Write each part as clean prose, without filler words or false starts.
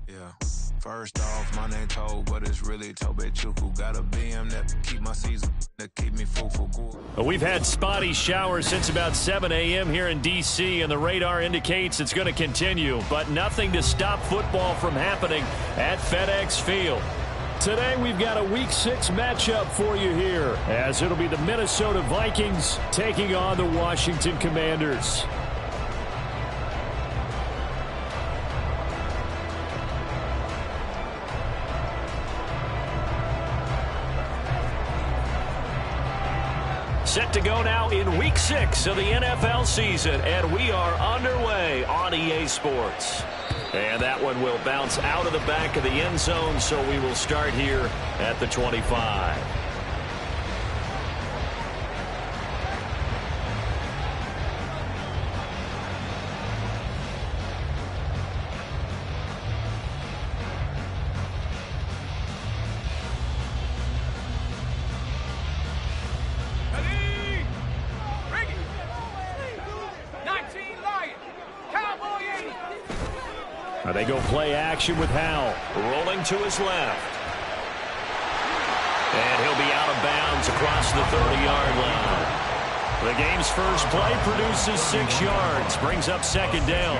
Yeah. First off, my name Toad, but it's really Tobe Chuku. Got a BM that keep my season, that keep me full. Well, we've had spotty showers since about 7 a.m. here in D.C., and the radar indicates it's going to continue, but nothing to stop football from happening at FedEx Field. Today, we've got a Week 6 matchup for you here, as it'll be the Minnesota Vikings taking on the Washington Commanders. Set to go now in Week 6 of the NFL season, and we are underway on EA Sports. And that one will bounce out of the back of the end zone, so we will start here at the 25. They go play action with Howell, rolling to his left. And he'll be out of bounds across the 30-yard line. The game's first play produces 6 yards, brings up second down.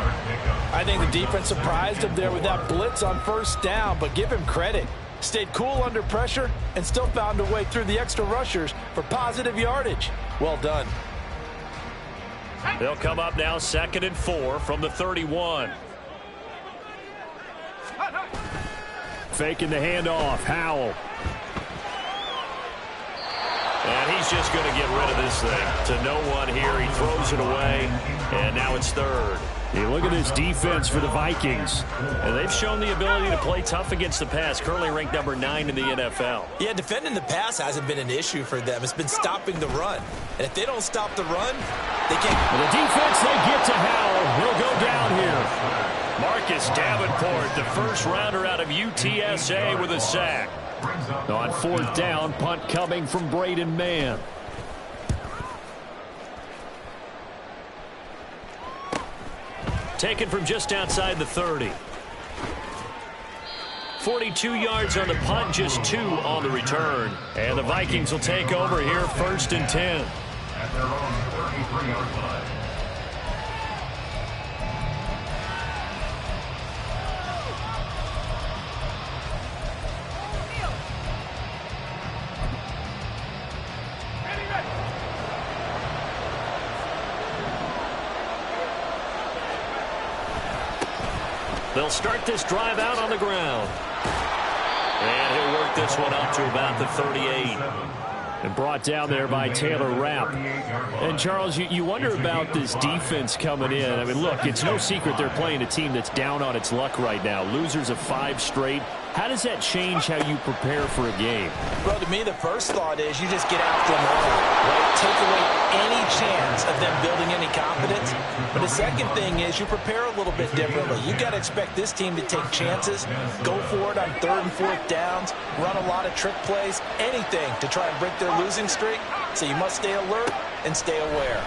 I think the defense surprised him there with that blitz on first down, but give him credit. Stayed cool under pressure and still found a way through the extra rushers for positive yardage. Well done. They'll come up now 2nd and 4 from the 31. Faking the handoff, Howell. And he's just going to get rid of this thing to no one here. He throws it away, and now it's 3rd. You look at this defense for the Vikings. And they've shown the ability to play tough against the pass, currently ranked number 9 in the NFL. Yeah, defending the pass hasn't been an issue for them. It's been stopping the run. And if they don't stop the run, they can't. Well, the defense, they get to Howell. He'll go down here. Marcus Davenport, the first rounder out of UTSA with a sack. On 4th down, punt coming from Braden Mann. Taken from just outside the 30. 42 yards on the punt, just 2 on the return. And the Vikings will take over here 1st and 10. At their own 33-yard line. They'll start this drive out on the ground. And he'll work this one up to about the 38. And brought down there by Taylor Rapp. And, Charles, you wonder about this defense coming in. I mean, look, it's no secret they're playing a team that's down on its luck right now. Losers of 5 straight. How does that change how you prepare for a game? Well, to me, the first thought is you just get after them all, right? Take away any chance of them building any confidence. But the second thing is you prepare a little bit differently. You got to expect this team to take chances, go for it on 3rd and 4th downs, run a lot of trick plays, anything to try and break their losing streak. So you must stay alert and stay aware.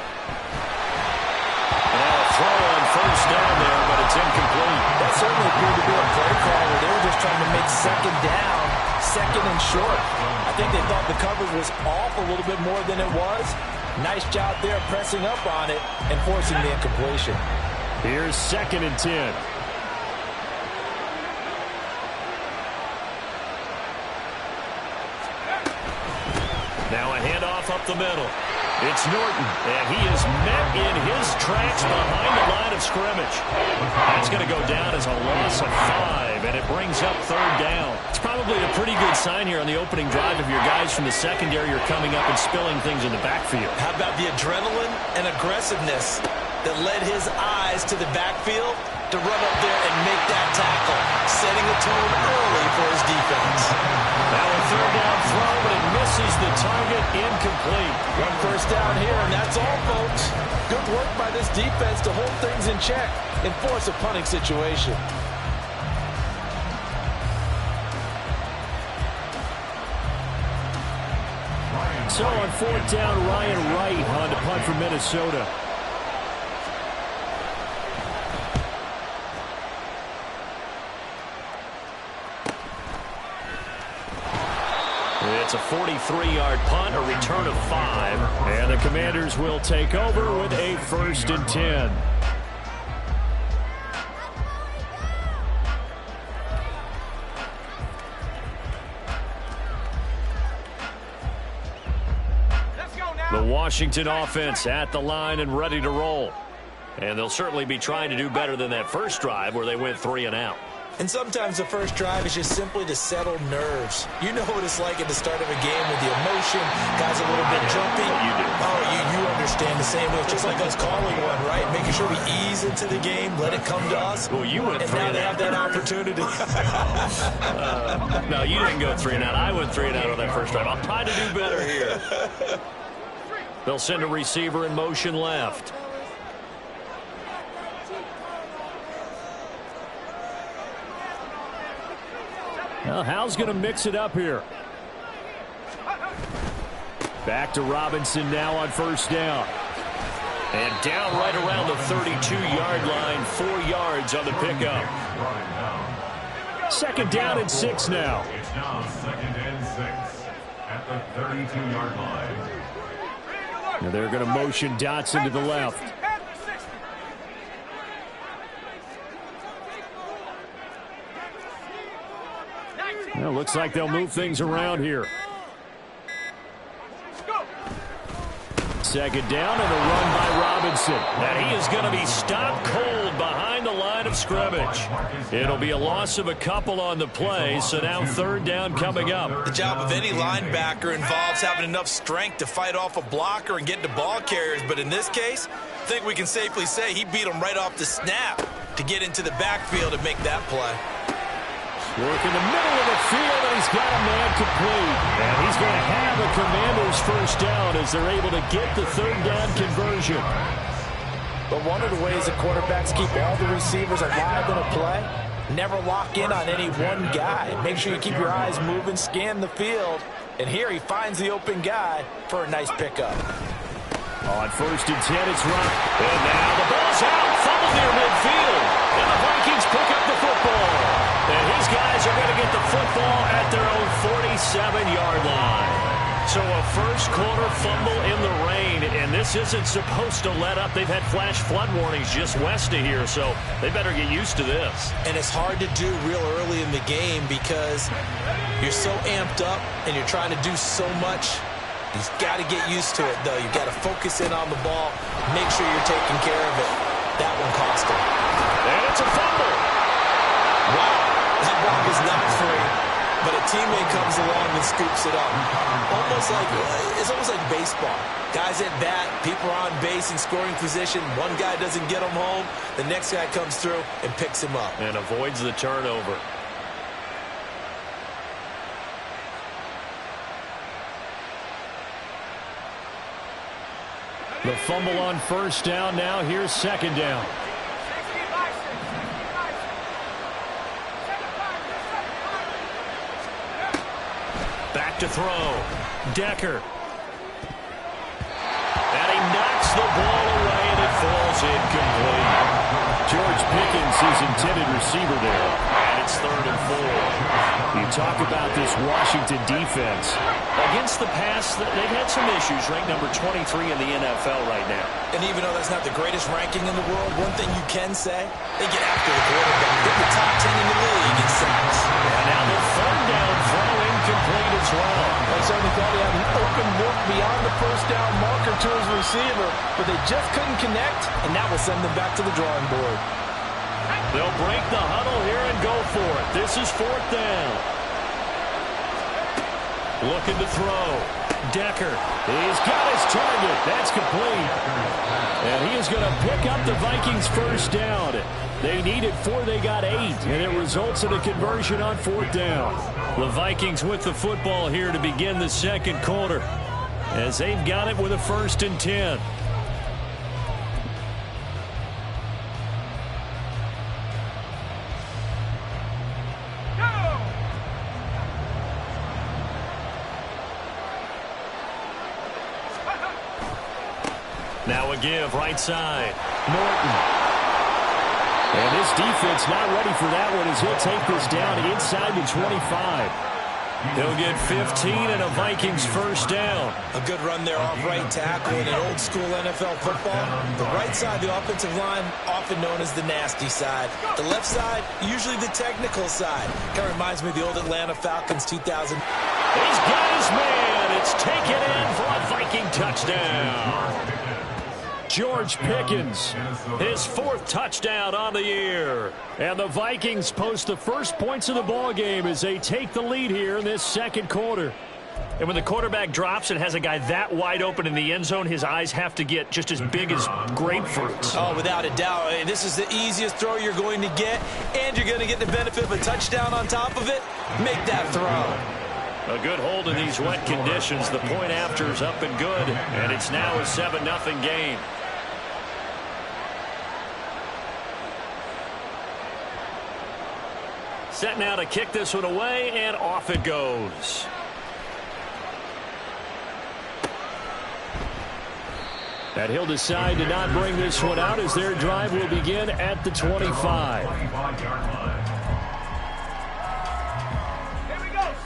Now a throw on 1st down there, but it's incomplete. That certainly appeared to be a play call where they were just trying to make 2nd down, 2nd and short. I think they thought the coverage was off a little bit more than it was. Nice job there pressing up on it and forcing the incompletion. Here's 2nd and 10. Now a handoff up the middle. It's Norton, and he is met in his tracks behind the line of scrimmage. That's going to go down as a loss of 5, and it brings up 3rd down. It's probably a pretty good sign here on the opening drive of your guys from the secondary are coming up and spilling things in the backfield. How about the adrenaline and aggressiveness that led his eyes to the backfield to run up there and make that tackle, setting a tone early for his defense. Now a 3rd down throw, but it misses the target, incomplete. 1 first down here, and that's all, folks. Good work by this defense to hold things in check and force a punting situation. So on 4th down, Ryan Wright on to punt for Minnesota. It's a 43-yard punt, a return of 5. And the Commanders will take over with a 1st and 10. The Washington offense at the line and ready to roll. And they'll certainly be trying to do better than that first drive where they went 3 and out. And sometimes the first drive is just simply to settle nerves. You know what it's like at the start of a game with the emotion. Guys a little bit jumpy. You do. Oh, you understand the same way. It's just like us calling one, right? Making sure we ease into the game, let it come to us. Well, you went 3 and and now out. they have that opportunity. No, you didn't go 3 and out. I went 3 and out on that first drive. I'll try to do better here. They'll send a receiver in motion left. Well, Hal's going to mix it up here. Back to Robinson now on 1st down. And down right around the 32-yard line, 4 yards on the pickup. 2nd down and 6 now. It's now 2nd and 6 at the 32-yard line. And they're going to motion Dotson to the left. Well, looks like they'll move things around here. 2nd down and a run by Robinson. And he is going to be stopped cold behind the line of scrimmage. It'll be a loss of a couple on the play, so now 3rd down coming up. The job of any linebacker involves having enough strength to fight off a blocker and get to ball carriers. But in this case, I think we can safely say he beat him right off the snap to get into the backfield and make that play. Work in the middle of the field, and he's got a man complete. And he's going to have a Commanders 1st down as they're able to get the 3rd down conversion. But one of the ways that quarterbacks keep all the receivers alive in a play, never lock in on any one guy. Make sure you keep your eyes moving, scan the field. And here he finds the open guy for a nice pickup. On 1st and 10, it's Rock. And now the ball's out, fumbled near midfield. And the Vikings pick up the football. And his guys are going to get the football at their own 47-yard line. So a first quarter fumble in the rain, and this isn't supposed to let up. They've had flash flood warnings just west of here, so they better get used to this. And it's hard to do real early in the game because you're so amped up and you're trying to do so much. He's got to get used to it, though. You've got to focus in on the ball, make sure you're taking care of it. That one cost him. And it's a fumble. Wow. That block is not free, but a teammate comes along and scoops it up. It's almost like baseball. Guys at bat, people are on base in scoring position. One guy doesn't get him home. The next guy comes through and picks him up. And avoids the turnover. The fumble on 1st down now. Here's 2nd down. Back to throw. Decker. And he knocks the ball away, and it falls incomplete. George Pickens, his intended receiver there. And it's 3rd and 4. You talk about this Washington defense. Against the pass, they've had some issues. Ranked number 23 in the NFL right now. And even though that's not the greatest ranking in the world, one thing you can say, they get after the quarterback. They're the top 10 in the league in sacks. And now the 3rd down throw incomplete as well. They certainly thought he had an open look beyond the 1st down marker to his receiver, but they just couldn't connect, and that will send them back to the drawing board. They'll break the huddle here and go for it. This is 4th down. Looking to throw. Decker. He's got his target. That's complete. And he is going to pick up the Vikings' 1st down. They needed 4, they got 8, and it results in a conversion on 4th down. The Vikings with the football here to begin the 2nd quarter, as they've got it with a 1st and 10. Now a give, right side. Norton. And this defense not ready for that one as he'll take this down inside the 25. He'll get 15 and a Vikings first down. A good run there off right tackle in an old school NFL football. The right side of the offensive line, often known as the nasty side. The left side, usually the technical side. Kind of reminds me of the old Atlanta Falcons 2000. He's got his man. It's taken in for a Viking touchdown. George Pickens, his 4th touchdown on the year. And the Vikings post the first points of the ball game as they take the lead here in this second quarter. And when the quarterback drops and has a guy that wide open in the end zone, his eyes have to get just as big as grapefruits. Oh, without a doubt. This is the easiest throw you're going to get, and you're going to get the benefit of a touchdown on top of it. Make that throw. A good hold in these wet conditions. The point after is up and good, and it's now a 7-0 game. Set now to kick this one away, and off it goes. And he'll decide to not bring this one out as their drive will begin at the 25.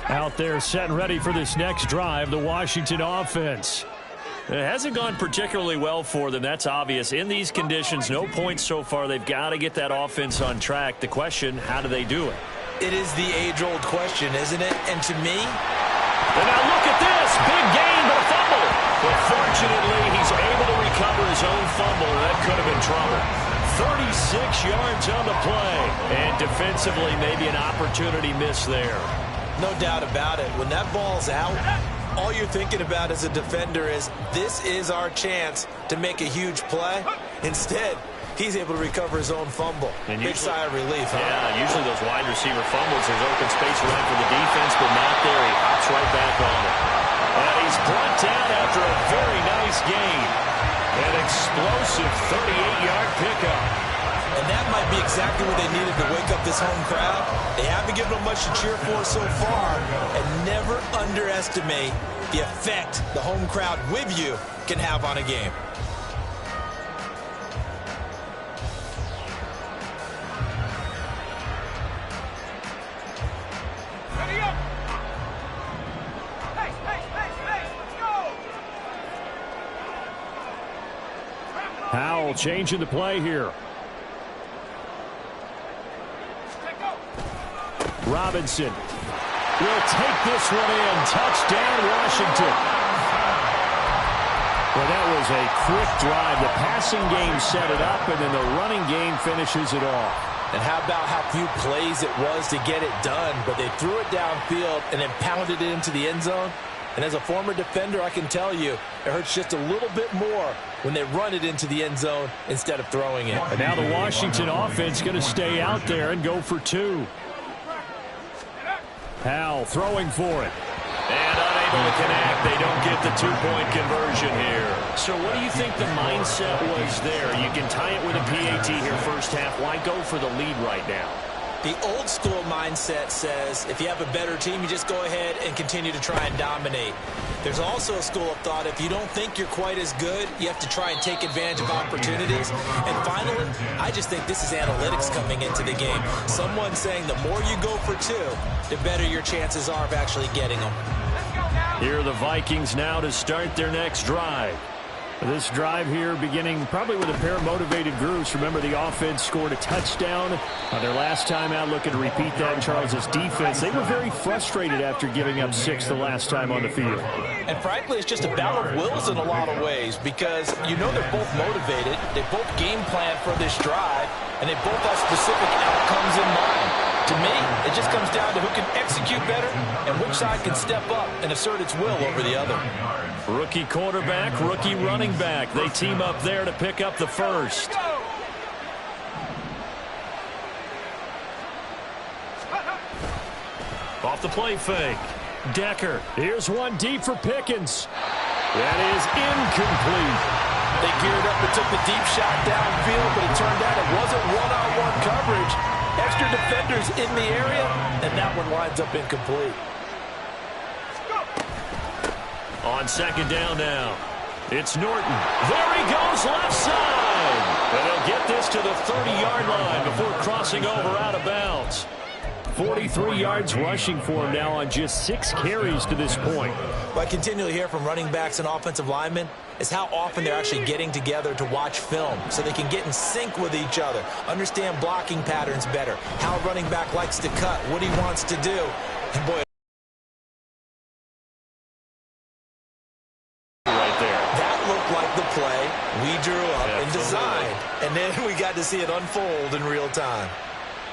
Out there set and ready for this next drive, the Washington offense. It hasn't gone particularly well for them, that's obvious. In these conditions, no points so far. They've got to get that offense on track. The question, how do they do it? It is the age-old question, isn't it? And to me... And now look at this. Big gain, but a fumble. But fortunately, he's able to recover his own fumble. That could have been trouble. 36 yards on the play. And defensively, maybe an opportunity miss there. No doubt about it. When that ball's out, all you're thinking about as a defender is, this is our chance to make a huge play. Instead, he's able to recover his own fumble. And big sigh of relief, huh? Yeah, usually those wide receiver fumbles, there's open space around for the defense, but not there. He hops right back on it. And he's brought down after a very nice gain. An explosive 38-yard pickup. And that might be exactly what they needed to wake up this home crowd. They haven't given them much to cheer for so far. And never underestimate the effect the home crowd with you can have on a game. Howell changing the play here. Robinson will take this one in. Touchdown, Washington. Well, that was a quick drive. The passing game set it up, and then the running game finishes it off. And how about how few plays it was to get it done, but they threw it downfield and then pounded it into the end zone. And as a former defender, I can tell you, it hurts just a little bit more when they run it into the end zone instead of throwing it. And now the Washington offense going to stay out there and go for 2. Howell throwing for it. And unable to connect. They don't get the 2-point conversion here. So what do you think the mindset was there? You can tie it with a PAT here first half. Why go for the lead right now? The old school mindset says if you have a better team, you just go ahead and continue to try and dominate. There's also a school of thought, if you don't think you're quite as good, you have to try and take advantage of opportunities. And finally, I just think this is analytics coming into the game. Someone saying the more you go for 2, the better your chances are of actually getting them. Here are the Vikings now to start their next drive. This drive here beginning probably with a pair of motivated groups. Remember, the offense scored a touchdown on their last time out. Looking to repeat that in Charles' defense. They were very frustrated after giving up 6 the last time on the field. And frankly, it's just a battle of wills in a lot of ways because you know they're both motivated. They both game plan for this drive, and they both have specific outcomes in mind. To me, it just comes down to who can execute better and which side can step up and assert its will over the other. Rookie quarterback, rookie running back. They team up there to pick up the first. Off the play fake. Decker. Here's one deep for Pickens. That is incomplete. They geared up and took the deep shot downfield, but it turned out it wasn't one-on-one coverage. Extra defenders in the area, and that one winds up incomplete. On second down now, it's Norton. There he goes, left side. And they'll get this to the 30-yard line before crossing over out of bounds. 43 yards rushing for him now on just 6 carries to this point. What I continually hear from running backs and offensive linemen is how often they're actually getting together to watch film so they can get in sync with each other, understand blocking patterns better, how a running back likes to cut, what he wants to do. And boy, Right there. that looked like the play we drew up and designed. And then we got to see it unfold in real time.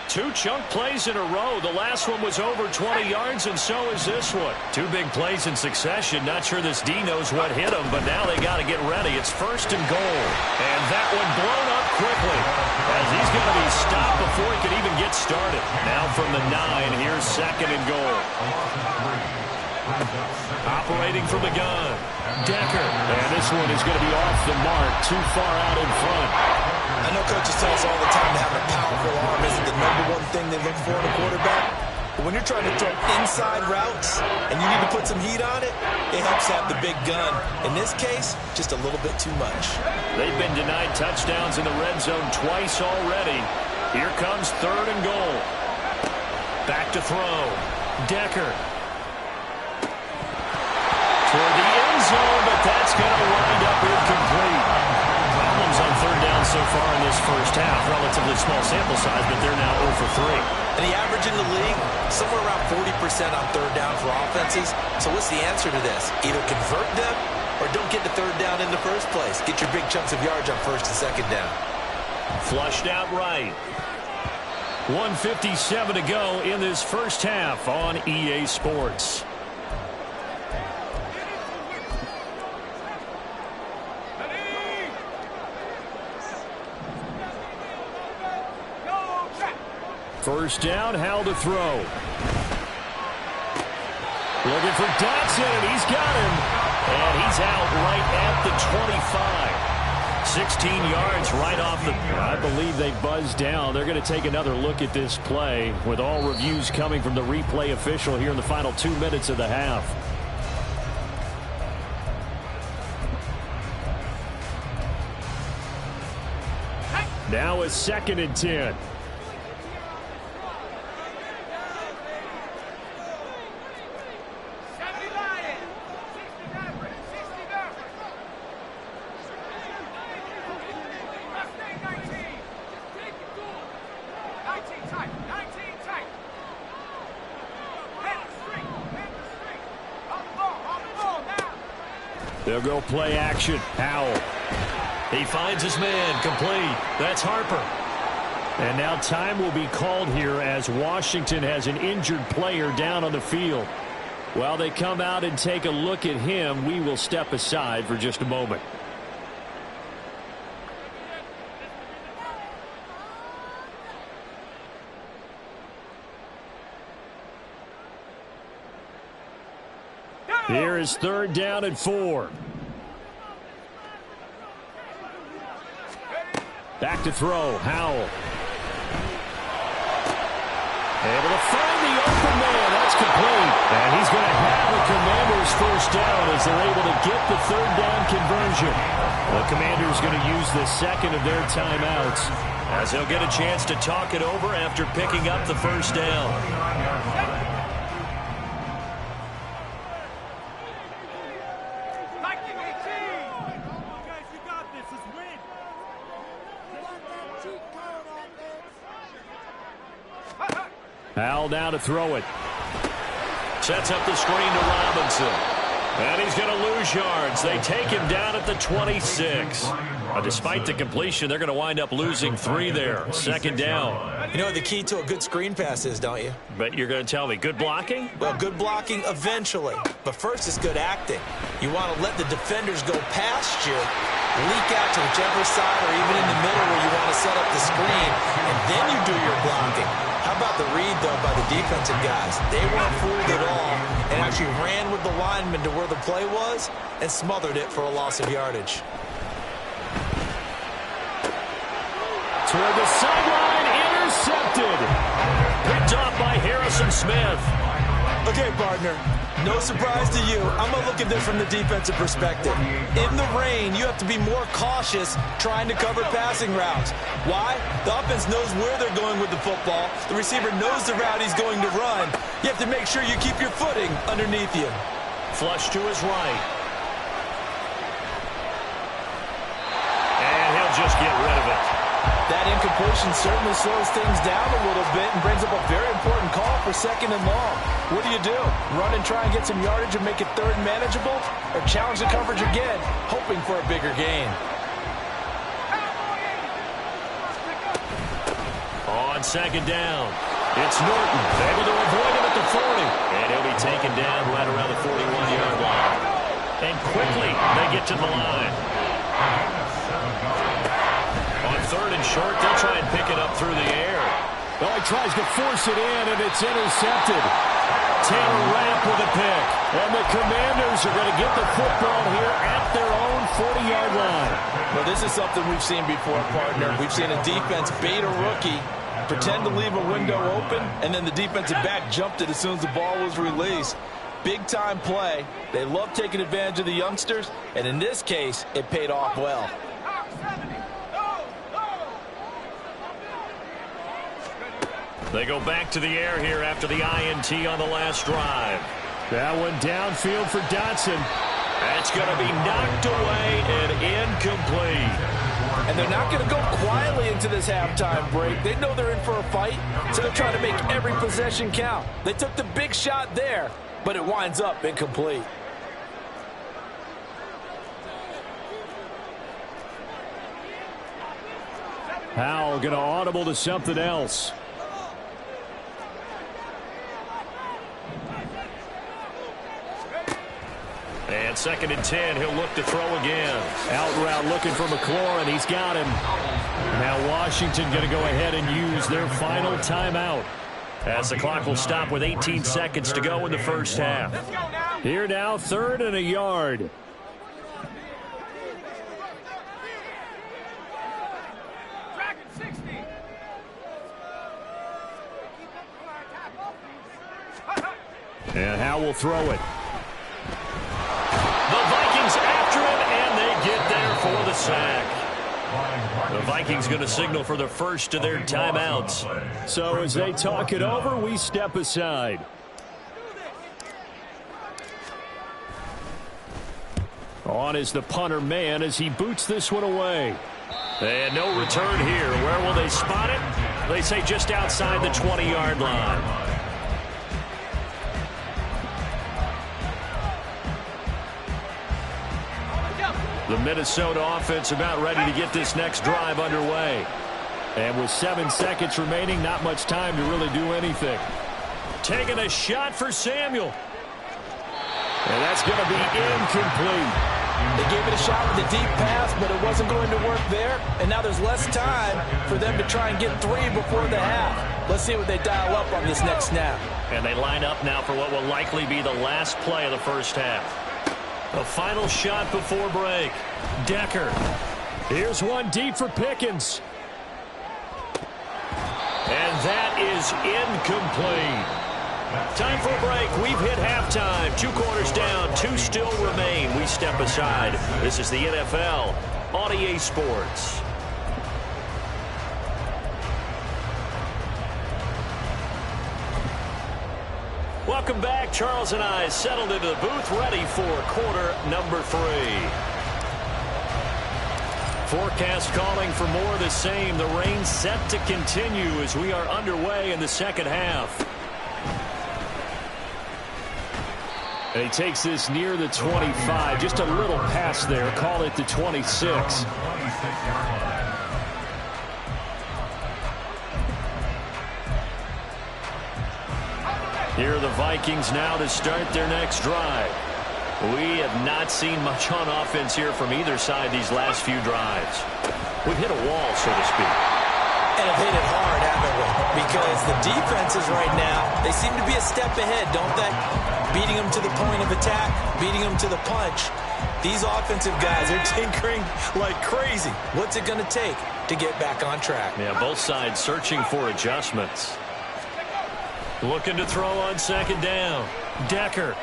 2 chunk plays in a row. The last one was over 20 yards, and so is this one. 2 big plays in succession. Not sure this D knows what hit him, but now they got to get ready. It's 1st and goal. And that one blown up quickly as he's going to be stopped before he can even get started. Now from the 9, here's 2nd and goal. Operating from the gun, Decker. And this one is going to be off the mark, too far out in front. I know coaches tell us all the time that having a powerful arm isn't the #1 thing they look for in a quarterback. But when you're trying to throw inside routes and you need to put some heat on it, it helps to have the big gun. In this case, just a little bit too much. They've been denied touchdowns in the red zone twice already. Here comes 3rd and goal. Back to throw. Decker. Toward the end zone, but that's going to wind up incomplete. Problems on 3rd down so far in this first half. Relatively small sample size, but they're now 0 for 3. And the average in the league, somewhere around 40% on 3rd down for offenses. So what's the answer to this? Either convert them or don't get to 3rd down in the first place. Get your big chunks of yards on 1st and 2nd down. Flushed out right. 1:57 to go in this first half on EA Sports. First down, Howell to throw. Looking for Dotson, and he's got him. And he's out right at the 25. 16 yards right off the... I believe they buzzed down. They're going to take another look at this play with all reviews coming from the replay official here in the final 2 minutes of the half. Now it's 2nd and 10. They'll go play action. Howell. He finds his man. Complete. That's Harper. And now time will be called here as Washington has an injured player down on the field. While they come out and take a look at him, we will step aside for just a moment. Here is 3rd down and 4. Back to throw. Howell. Able to find the open man. That's complete. And he's going to have the Commanders' first down as they're able to get the 3rd down conversion. The Commanders going to use the 2nd of their timeouts as they'll get a chance to talk it over after picking up the first down. Howell now to throw it. Sets up the screen to Robinson. And he's going to lose yards. They take him down at the 26. Despite the completion, they're going to wind up losing 3 there. 2nd down. You know what the key to a good screen pass is, don't you? But you're going to tell me, good blocking? Well, good blocking eventually. But first is good acting. You want to let the defenders go past you, leak out to whichever side or even in the middle where you want to set up the screen, and then you do your blocking. How about the read, though, by the defensive guys? They weren't fooled at all and actually ran with the lineman to where the play was and smothered it for a loss of yardage. Toward the sideline, intercepted. Picked off by Harrison Smith. Okay, partner, no surprise to you. I'm going to look at this from the defensive perspective. In the rain, you have to be more cautious trying to cover passing routes. Why? The offense knows where they're going with the football. The receiver knows the route he's going to run. You have to make sure you keep your footing underneath you. Flush to his right. And he'll just get rid of it. That incompletion certainly slows things down a little bit and brings up a very important call for 2nd and long. What do? Run and try and get some yardage and make it 3rd and manageable? Or challenge the coverage again, hoping for a bigger gain? On 2nd down, it's Norton, able to avoid him at the 40. And he'll be taken down right around the 41-yard line. And quickly, they get to the line. On 3rd and short, they'll try and pick it up through the air. Well, he tries to force it in, and it's intercepted. Taylor Rapp with a pick. And the Commanders are going to get the football here at their own 40-yard line. Well, this is something we've seen before, partner. We've seen a defense bait a rookie, pretend to leave a window open, and then the defensive back jumped it as soon as the ball was released. Big-time play. They love taking advantage of the youngsters, and in this case, it paid off well. They go back to the air here after the INT on the last drive. That one downfield for Dotson. That's going to be knocked away and incomplete. And they're not going to go quietly into this halftime break. They know they're in for a fight, so they're trying to make every possession count. They took the big shot there, but it winds up incomplete. Howell going to audible to something else. And 2nd and 10, he'll look to throw again. Out route looking for McLaurin. He's got him. Now Washington going to go ahead and use their final timeout. As the clock will stop with 18 seconds to go in the first half. Here now, 3rd and a yard. And Howell will throw it. The Vikings after him, and they get there for the sack. The Vikings going to signal for the first of their timeouts. So as they talk it over, we step aside. On is the punter man as he boots this one away. And no return here. Where will they spot it? They say just outside the 20-yard line. The Minnesota offense about ready to get this next drive underway. And with 7 seconds remaining, not much time to really do anything. Taking a shot for Samuel. And that's going to be incomplete. They gave it a shot with a deep pass, but it wasn't going to work there. And now there's less time for them to try and get 3 before the half. Let's see what they dial up on this next snap. And they line up now for what will likely be the last play of the first half. A final shot before break. Decker. Here's one deep for Pickens. And that is incomplete. Time for a break. We've hit halftime. 2 quarters down. 2 still remain. We step aside. This is the NFL on EA Sports. Welcome back. Charles and I settled into the booth, ready for quarter number 3. Forecast calling for more of the same. The rain set to continue as we are underway in the second half. And he takes this near the 25. Just a little pass there. Call it the 26. Here are the Vikings now to start their next drive. We have not seen much on offense here from either side these last few drives. We've hit a wall, so to speak. And have hit it hard, haven't we? Because the defenses right now, they seem to be a step ahead, don't they? Beating them to the point of attack, beating them to the punch. These offensive guys are tinkering like crazy. What's it going to take to get back on track? Yeah, both sides searching for adjustments. Looking to throw on second down. Decker. And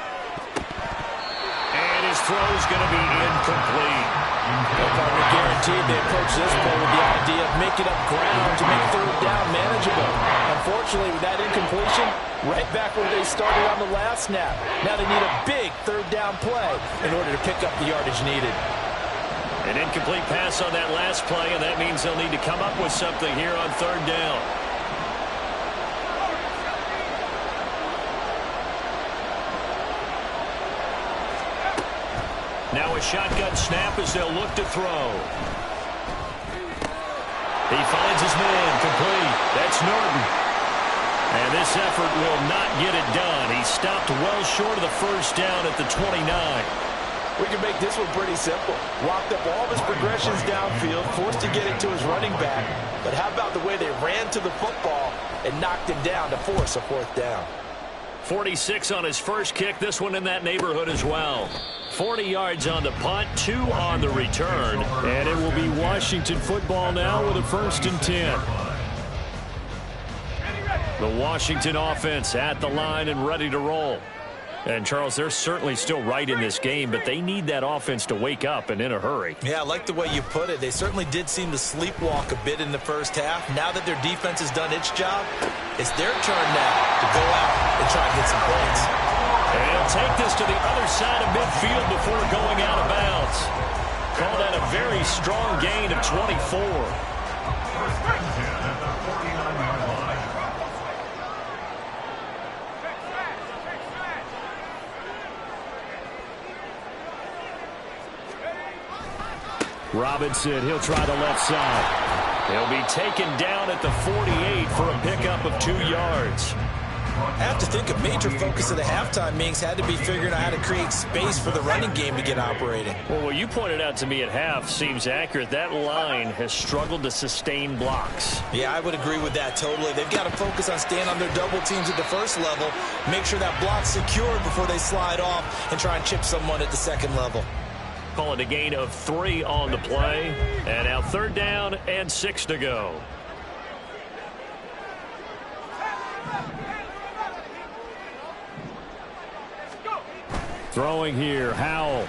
his throw's going to be incomplete. Probably guaranteed they approach this play with the idea of making up ground to make third down manageable. Unfortunately, with that incompletion, right back where they started on the last snap. Now they need a big third down play in order to pick up the yardage needed. An incomplete pass on that last play, and that means they'll need to come up with something here on third down. Now a shotgun snap as they'll look to throw. He finds his man, complete. That's Norton. And this effort will not get it done. He stopped well short of the first down at the 29. We can make this one pretty simple. Walked up all of his progressions downfield, forced to get it to his running back. But how about the way they ran to the football and knocked him down to force a fourth down? 46 on his first kick. This one in that neighborhood as well. 40 yards on the punt, 2 on the return. And it will be Washington football now with a 1st and 10. The Washington offense at the line and ready to roll. And, Charles, they're certainly still right in this game, but they need that offense to wake up and in a hurry. Yeah, I like the way you put it. They certainly did seem to sleepwalk a bit in the first half. Now that their defense has done its job, it's their turn now to go out and try to get some points. And he'll take this to the other side of midfield before going out of bounds. Call that a very strong gain of 24. Robinson, he'll try the left side. He'll be taken down at the 48 for a pickup of 2 yards. I have to think a major focus of the halftime meetings had to be figuring out how to create space for the running game to get operating. Well, what you pointed out to me at half seems accurate. That line has struggled to sustain blocks. Yeah, I would agree with that totally. They've got to focus on staying on their double teams at the first level, make sure that block's secured before they slide off and try and chip someone at the second level. Call it a gain of 3 on the play. And now third down and 6 to go. Throwing here, Howell.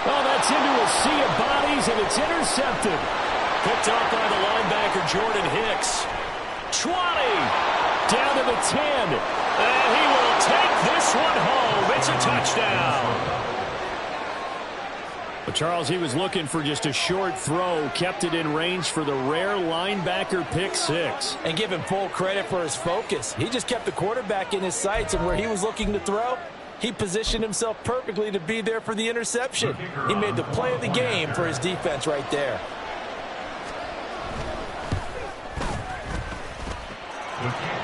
Oh, that's into a sea of bodies, and it's intercepted. Picked up by the linebacker, Jordan Hicks. 20. Down to the 10. And he will take this one home. It's a touchdown. But Charles, he was looking for just a short throw, kept it in range for the rare linebacker pick 6. And give him full credit for his focus. He just kept the quarterback in his sights, and where he was looking to throw, he positioned himself perfectly to be there for the interception. He made the play of the game for his defense right there.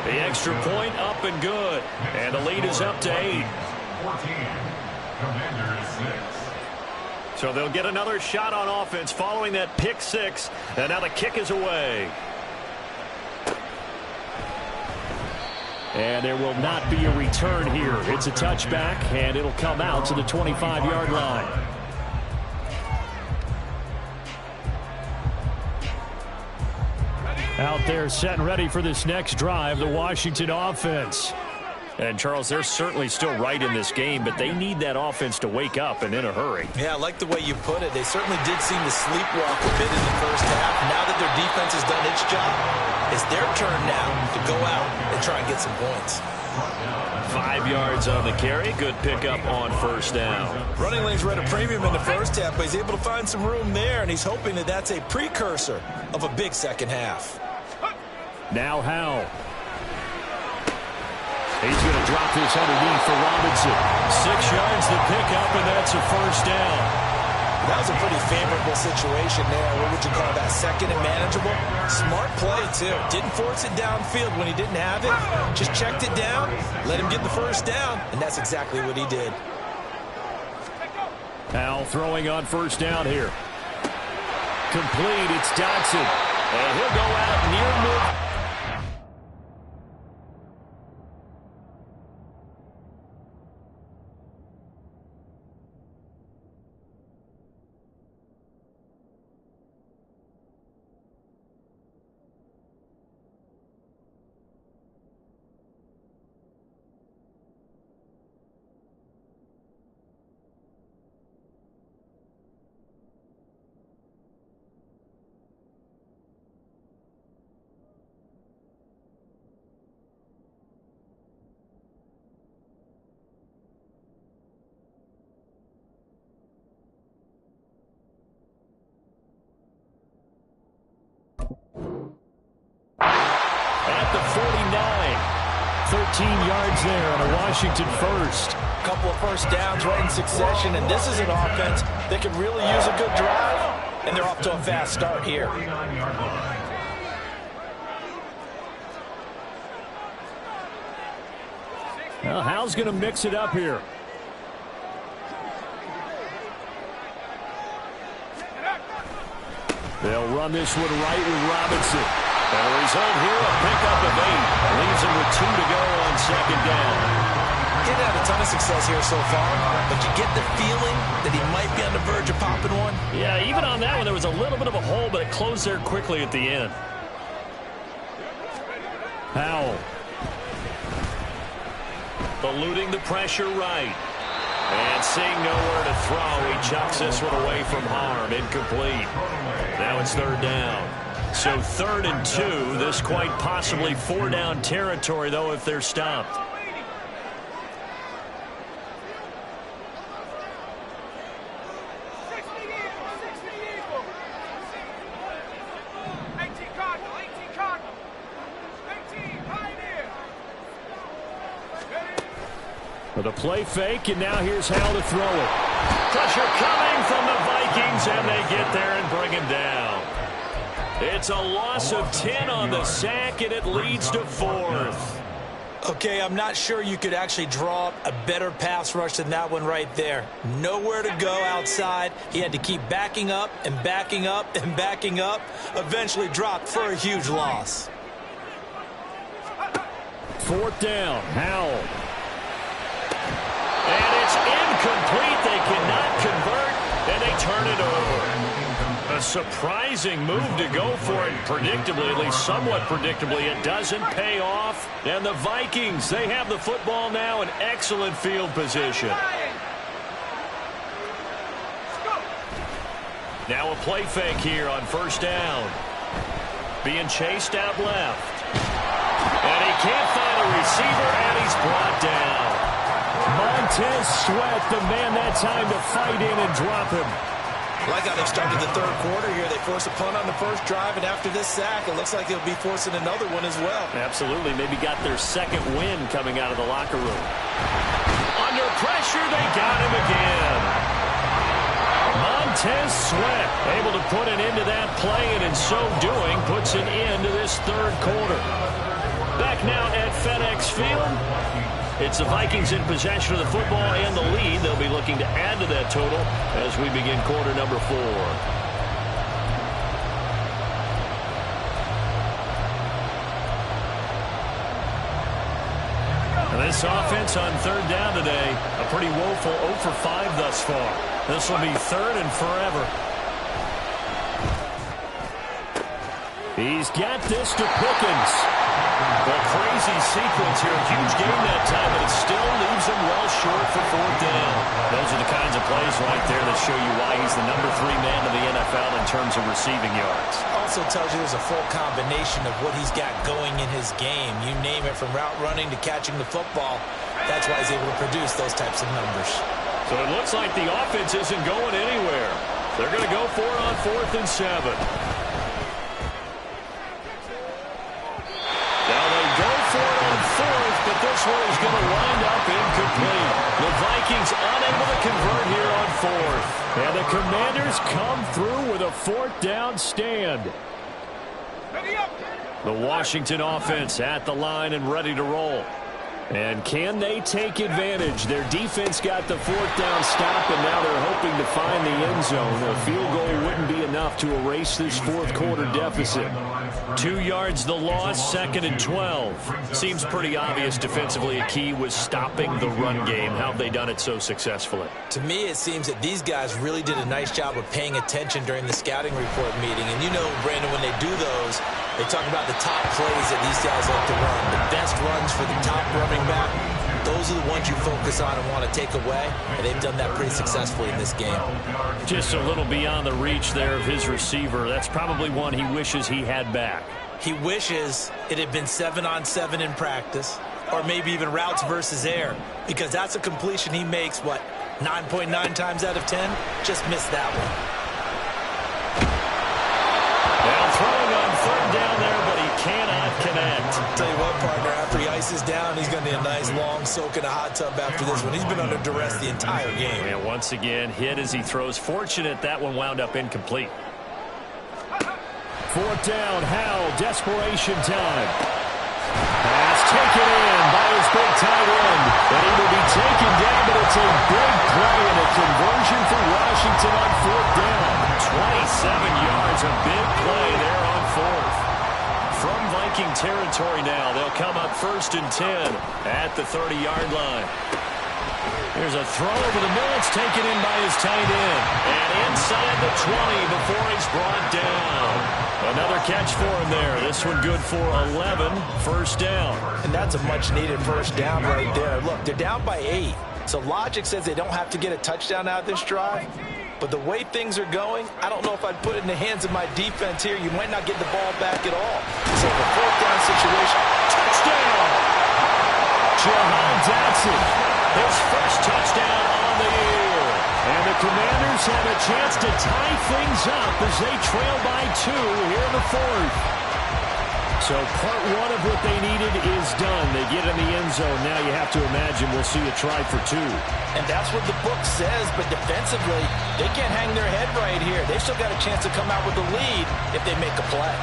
The extra point up and good. And the lead is up to 8. 14. Commanders 6. So they'll get another shot on offense following that pick 6. And now the kick is away. And there will not be a return here. It's a touchback, and it'll come out to the 25-yard line. Out there set and ready for this next drive, the Washington offense. And, Charles, they're certainly still right in this game, but they need that offense to wake up and in a hurry. Yeah, I like the way you put it. They certainly did seem to sleepwalk a bit in the first half. Now that their defense has done its job, it's their turn now to go out and try and get some points. 5 yards on the carry. Good pickup on first down. Running lanes were at a premium in the first half, but he's able to find some room there, and he's hoping that that's a precursor of a big second half. Now Howell. He's going to drop this underneath for Robinson. 6 yards the pickup, and that's a first down. That was a pretty favorable situation there. What would you call that? Second and manageable? Smart play, too. Didn't force it downfield when he didn't have it. Just checked it down, let him get the first down, and that's exactly what he did. Howell throwing on first down here. Complete. It's Dodson. And he'll go out near mid. 13 yards there on a Washington first. A couple of first downs right in succession, and this is an offense that could really use a good drive, and they're off to a fast start here. Well, Hal's going to mix it up here. They'll run this one right with Robinson. And the result here, a pickup of 8. Leaves him with 2 to go on second down. Didn't have a ton of success here so far, but you get the feeling that he might be on the verge of popping one. Yeah, even on that one, there was a little bit of a hole, but it closed there quickly at the end. Howell. Eluding the pressure right. And seeing nowhere to throw, he chucks this one away from harm. Incomplete. Now it's third down. So 3rd and 2. This quite possibly 4-down territory, though, if they're stopped. With a play fake, and now here's how to throw it. Pressure coming from the Vikings, and they get there and bring him down. It's a loss of 10 on the sack, and it leads to 4th. Okay, I'm not sure you could actually draw up a better pass rush than that one right there. Nowhere to go outside. He had to keep backing up and backing up and backing up. Eventually dropped for a huge loss. 4th down, Howell. And it's incomplete. They cannot convert, and they turn it over. A surprising move to go for it, predictably, at least somewhat predictably. It doesn't pay off. And the Vikings, they have the football now in excellent field position. Now a play fake here on first down. Being chased out left. And he can't find a receiver, and he's brought down. Montez Sweat, the man that time to fight in and drop him. Like how they started the third quarter here. They forced a punt on the first drive, and after this sack, it looks like they'll be forcing another one as well. Absolutely. Maybe got their second win coming out of the locker room. Under pressure, they got him again. Montez Sweat able to put an end to that play, and in so doing, puts an end to this third quarter. Back now at FedEx Field. It's the Vikings in possession of the football and the lead. They'll be looking to add to that total as we begin quarter number 4. And this offense on third down today, a pretty woeful 0 for 5 thus far. This will be 3rd and forever. He's got this to Pickens. A crazy sequence here. A huge game that time, but it still leaves him well short for 4th down. Those are the kinds of plays right there that show you why he's the number 3 man in the NFL in terms of receiving yards. Also tells you there's a full combination of what he's got going in his game. You name it, from route running to catching the football. That's why he's able to produce those types of numbers. So it looks like the offense isn't going anywhere. They're going to go for it on 4th and 7. But this one is going to wind up incomplete. The Vikings unable to convert here on 4th. And the Commanders come through with a 4th down stand. The Washington offense at the line and ready to roll. And can they take advantage? Their defense got the 4th down stop, and now they're hoping to find the end zone. A field goal wouldn't be enough to erase this 4th quarter deficit. 2 yards the loss, 2nd and 12. Seems pretty obvious defensively a key was stopping the run game. How have they done it so successfully? To me, it seems that these guys really did a nice job of paying attention during the scouting report meeting. And you know, Brandon, when they do those, they talk about the top plays that these guys like to run. The best runs for the top running back. Those are the ones you focus on and want to take away, and they've done that pretty successfully in this game. Just a little beyond the reach there of his receiver. That's probably one he wishes he had back. He wishes it had been 7-on-7 in practice, or maybe even routes versus air, because that's a completion he makes, what, 9.9 times out of 10? Just missed that one. Now throwing on 3rd down there, but he cannot connect. Tell you what, partner, after he ice is down, he's going to need a nice long soak in a hot tub after this one. He's been under duress the entire game. And once again, hit as he throws. Fortunate that one wound up incomplete. Fourth down, Howell, desperation time. Pass taken in by his big tight end. And he will be taken down, but it's a big play and a conversion for Washington on fourth down. 27 yards, a big play there on fourth. From Viking territory now, they'll come up 1st and 10 at the 30-yard line. Here's a throw over the middle. It's taken in by his tight end. And inside the 20 before he's brought down. Another catch for him there. This one good for 11. First down. And that's a much-needed first down right there. Look, they're down by 8. So logic says they don't have to get a touchdown out of this drive. But the way things are going, I don't know if I'd put it in the hands of my defense here. You might not get the ball back at all. So the fourth down situation, touchdown! Jahan Dotson, his first touchdown on the year. And the Commanders have a chance to tie things up as they trail by 2 here in the fourth. So part one of what they needed is done. They get in the end zone. Now you have to imagine we'll see a try for 2. And that's what the book says, but defensively, they can't hang their head right here. They've still got a chance to come out with the lead if they make a play.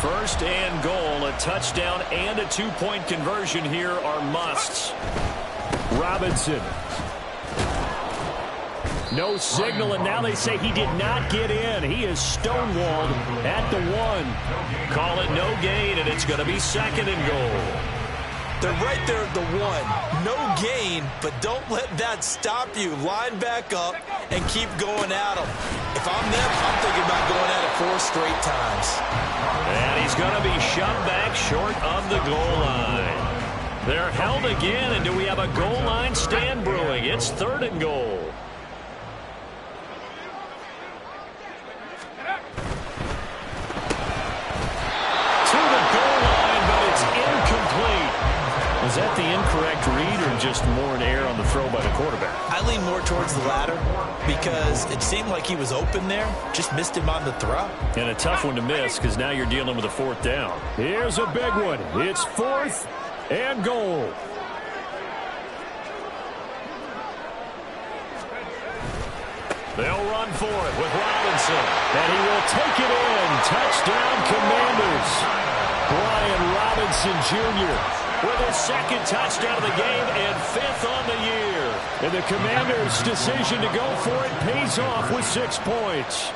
First and goal, a touchdown and a 2-point conversion here are musts. Robinson. No signal, and now they say he did not get in. He is stonewalled at the 1. Call it no gain, and it's going to be 2nd and goal. They're right there at the 1. No gain, but don't let that stop you. Line back up and keep going at them. If I'm them, I'm thinking about going at it 4 straight times. And he's going to be shoved back short of the goal line. They're held again, and do we have a goal line stand brewing? It's 3rd and goal. To the goal line, but it's incomplete. Was that the incorrect read or just more an error on the throw by the quarterback? I lean more towards the latter because it seemed like he was open there, just missed him on the throw. And a tough one to miss because now you're dealing with a 4th down. Here's a big one. It's 4th and goal. They'll run for it with Robinson. And he will take it in. Touchdown, Commanders. Brian Robinson Jr. with his 2nd touchdown of the game and 5th on the year. And the Commanders' decision to go for it pays off with 6 points.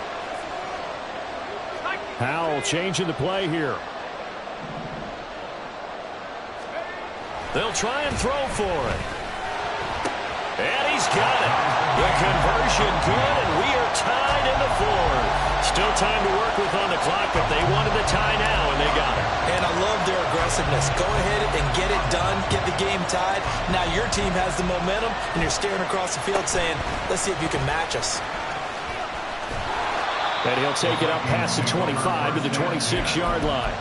Howell changing the play here. They'll try and throw for it. And he's got it. The conversion good, and we are tied in the 4th. Still time to work with on the clock, but they wanted the tie now, and they got it. And I love their aggressiveness. Go ahead and get it done, get the game tied. Now your team has the momentum, and you're staring across the field saying, let's see if you can match us. And he'll take it up past the 25 to the 26-yard line.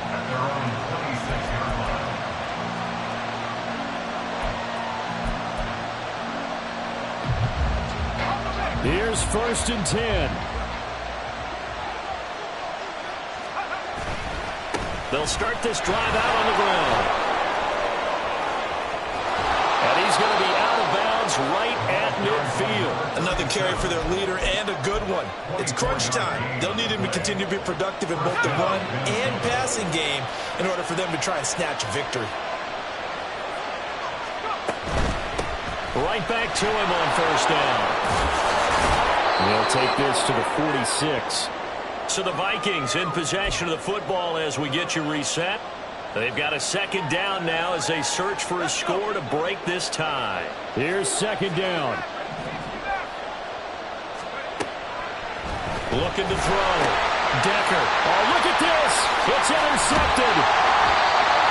Here's 1st and 10. They'll start this drive out on the ground. And he's going to be out of bounds right at midfield. Another carry for their leader and a good one. It's crunch time. They'll need him to continue to be productive in both the run and passing game in order for them to try and snatch a victory. Right back to him on 1st down. They'll take this to the 46. So the Vikings in possession of the football as we get you reset. They've got a 2nd down now as they search for a score to break this tie. Here's 2nd down. Looking to throw. Decker. Oh, look at this. It's intercepted.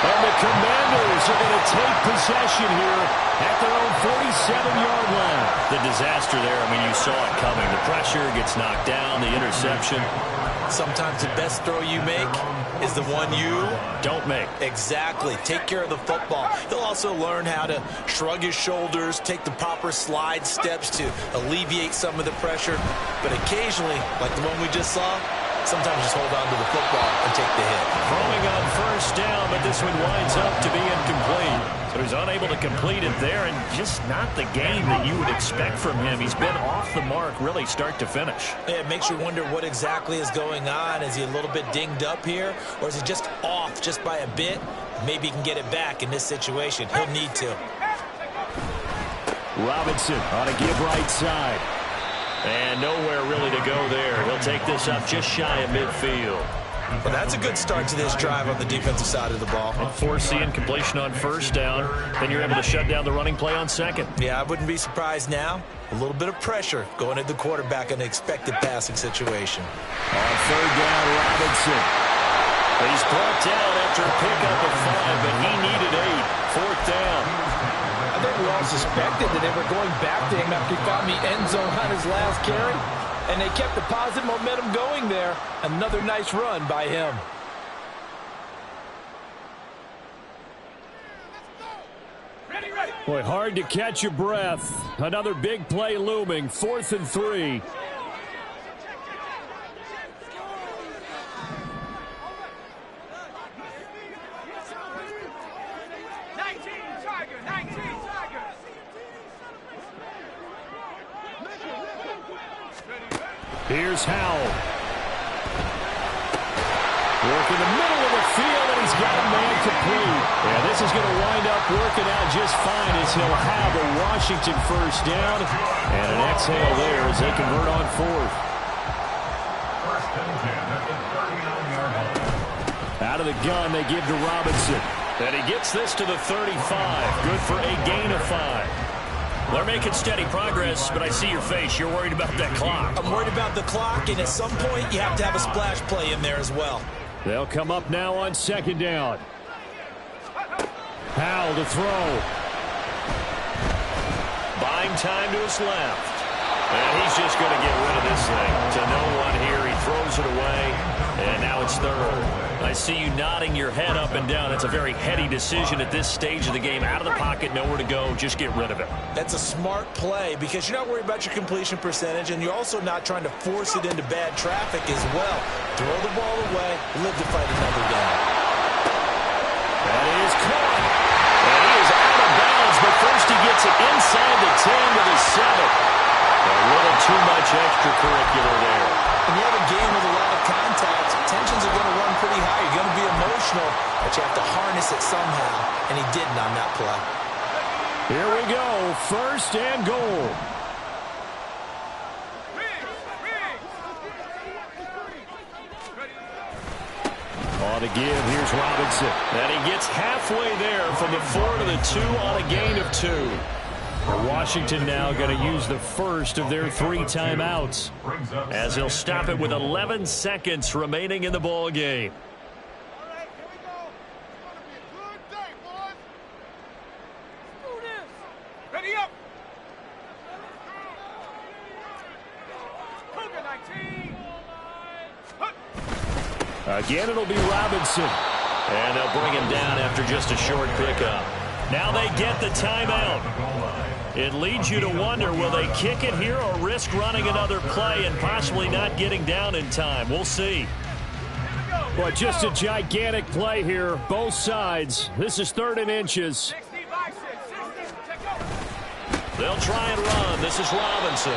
And the Commanders are going to take possession here at their own 47-yard line. The disaster there, I mean, you saw it coming. The pressure gets knocked down, the interception. Sometimes the best throw you make is the one you don't make. Exactly. Take care of the football. He'll also learn how to shrug his shoulders, take the proper slide steps to alleviate some of the pressure. But occasionally, like the one we just saw, sometimes just hold on to the football and take the hit. Throwing on first down, but this one winds up to be incomplete. So he's unable to complete it there, and just not the game that you would expect from him. He's been off the mark really start to finish. Yeah, it makes you wonder what exactly is going on. Is he a little bit dinged up here, or is he just off just by a bit? Maybe he can get it back in this situation. He'll need to. Robinson on a give right side. And nowhere really to go there. He'll take this up just shy of midfield. Well, that's a good start to this drive on the defensive side of the ball. And forcing completion on first down. Then you're able to shut down the running play on second. Yeah, I wouldn't be surprised now. A little bit of pressure going at the quarterback in an expected passing situation. On third down, Robinson. He's brought down after a pickup of 5, but he needed 8. Fourth down. I think we all suspected that they were going back to him after he found the end zone on his last carry, and they kept the positive momentum going there. Another nice run by him. Boy, hard to catch your breath. Another big play looming. 4th and 3. Here's Howell. Work in the middle of the field, and he's got a man complete. And this is going to wind up working out just fine as he'll have a Washington first down. And an exhale there as they convert on 4th. Out of the gun, they give to Robinson. And he gets this to the 35. Good for a gain of 5. They're making steady progress, but I see your face. You're worried about that clock. I'm worried about the clock, and at some point, you have to have a splash play in there as well. They'll come up now on second down. Howell to throw. Buying time to his left. And he's just going to get rid of this thing. To no one here. He throws it away, and now it's third. I see you nodding your head up and down. It's a very heady decision at this stage of the game. Out of the pocket, nowhere to go. Just get rid of it. That's a smart play because you're not worried about your completion percentage, and you're also not trying to force it into bad traffic as well. Throw the ball away, live to fight another down. That is caught. And he is out of bounds, but first he gets it inside the 10 with his 7. A little too much extracurricular there. When you have a game with a lot of contact, tensions are going to run pretty high. You're going to be emotional, but you have to harness it somehow, and he didn't on that play. Here we go, 1st and goal. On a give, here's Robinson. And he gets halfway there from the 4 to the 2 on a gain of 2. Washington now going to use the first of their 3 timeouts, as he'll stop it with 11 seconds remaining in the ball game. Again, it'll be Robinson. And they'll bring him down after just a short pickup. Now they get the timeout. It leads you to wonder, will they kick it here or risk running another play and possibly not getting down in time? We'll see. Well, just a gigantic play here, both sides. This is 3rd and inches. They'll try and run. This is Robinson.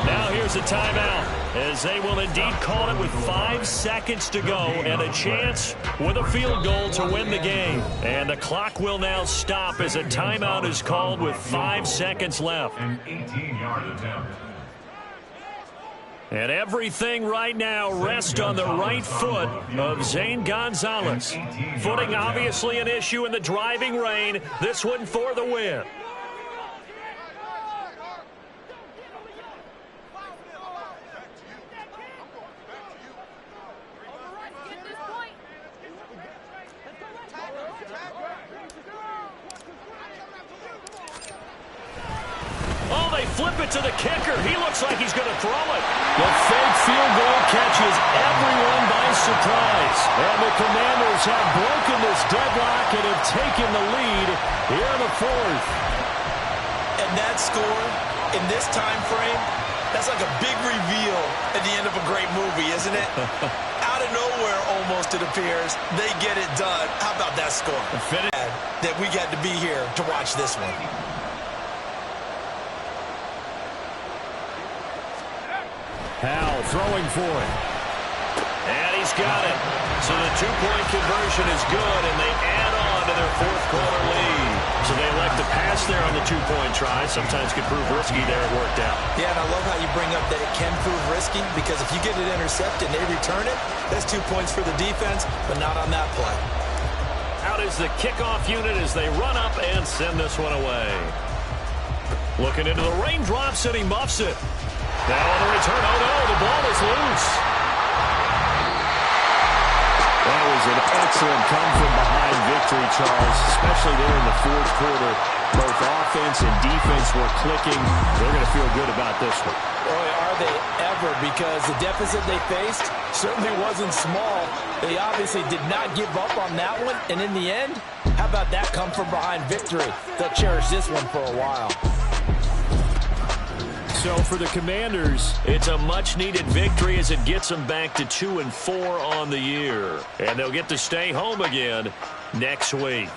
Now here's a timeout, as they will indeed call it with 5 seconds to go and a chance with a field goal to win the game. And the clock will now stop as a timeout is called with 5 seconds left. An 18-yard attempt. And everything right now rests on the right foot of Zane Gonzalez. Footing obviously an issue in the driving rain. This one for the win. They flip it to the kicker. He looks like he's going to throw it. The fake field goal catches everyone by surprise. And the Commanders have broken this deadlock and have taken the lead here in the fourth. And that score in this time frame, that's like a big reveal at the end of a great movie, isn't it? Out of nowhere, almost, it appears. They get it done. How about that score? That we got to be here to watch this one. Howell throwing for it. And he's got it. So the two-point conversion is good, and they add on to their fourth-quarter lead. So they elect to pass there on the two-point try. Sometimes could prove risky there. It worked out. Yeah, and I love how you bring up that it can prove risky, because if you get it intercepted and they return it, that's 2 points for the defense, but not on that play. Out is the kickoff unit as they run up and send this one away. Looking into the raindrops, and he muffs it. Now on the return, oh no, the ball is loose. That was an excellent come-from-behind victory, Charles, especially there in the fourth quarter. Both offense and defense were clicking. They're going to feel good about this one. Boy, are they ever, because the deficit they faced certainly wasn't small. They obviously did not give up on that one, and in the end, how about that come-from-behind victory? They'll cherish this one for a while. So for the Commanders, it's a much-needed victory as it gets them back to 2-4 on the year. And they'll get to stay home again next week.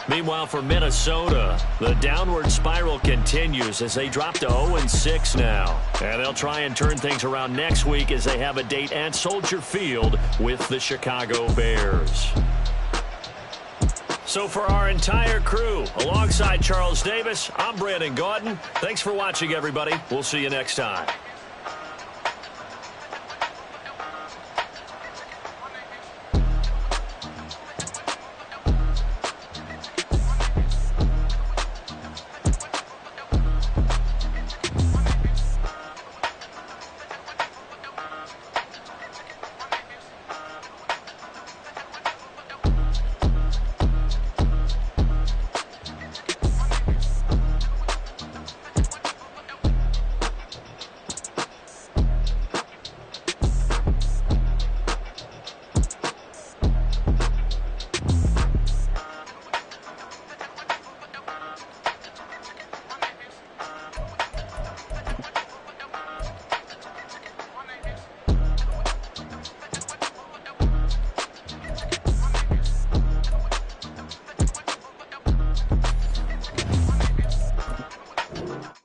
Meanwhile, for Minnesota, the downward spiral continues as they drop to 0-6 now. And they'll try and turn things around next week as they have a date at Soldier Field with the Chicago Bears. So for our entire crew, alongside Charles Davis, I'm Brandon Gaudin. Thanks for watching, everybody. We'll see you next time.